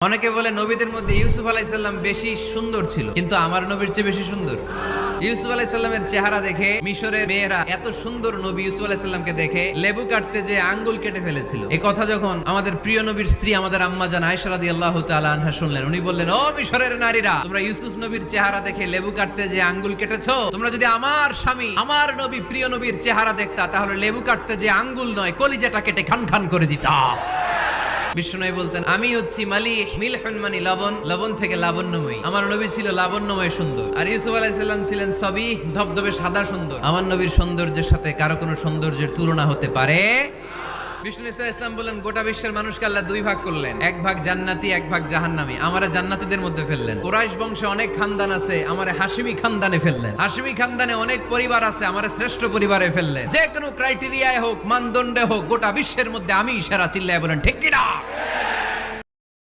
অনেকে বলে নবীদের মধ্যে ইউসুফ আলাইহিস সালাম বেশি সুন্দর ছিল, কিন্তু আমার নবীর চেয়ে বেশি সুন্দর। ইউসুফ আলাইহিস সালামের চেহারা দেখে মিশরের মেয়েরা এত সুন্দর নবী ইউসুফ আলাইহিস সালামকে দেখে লেবু কাটতে যে আঙ্গুল কেটে ফেলেছিল। এই কথা যখন আমাদের প্রিয় নবীর স্ত্রী আমাদের আম্মা জান আয়েশা রাদিয়াল্লাহু তাআলা আনহা শুনলেন, উনি বললেন, ও মিশরের নারীরা, তোমরা ইউসুফ নবীর চেহারা দেখে লেবু কাটতে যে আঙ্গুল কেটেছো, তোমরা যদি আমার স্বামী আমার নবী প্রিয় নবীর চেহারা দেখতা, তাহলে লেবু কাটতে যে আঙ্গুল নয় কলিজাটা কেটে খান খান করে দিতা। বিষ্ণু বলতেন, আমি হচ্ছি মালিহ, মিলহুন মানে লবণ, লবণ থেকে লাবণ্যময়ী। আমার নবী ছিল লাবণ্যময় সুন্দর, আর ইউসুফ আলাইহিস সালাম ছিলেন সবিহ, ধবধবে সাদা সুন্দর। আমার নবীর সৌন্দর্যের সাথে কারো কোনো সৌন্দর্যের তুলনা হতে পারে। বিষ্ণু ইসলাম বললেন, গোটা বিশ্বের মানুষকে আল্লাহ দুই ভাগ করলেন, এক ভাগ জান্নাতি, এক ভাগ জাহান্নামী। আমারে জান্নাতীদের মধ্যে ফেললেন। কুরাইশ বংশে অনেক খানদান আছে, আমারে হাশিমি খানদানে ফেললেন। হাশিমি খানদানে অনেক পরিবার আছে, আমারে শ্রেষ্ঠ পরিবারে ফেললেন। যে কোনো ক্রাইটেরিয়ায় হোক, মানদণ্ডে হোক, গোটা বিশ্বের মধ্যে আমি সেরা। চিল্লায় বলেন ঠিক কিনা?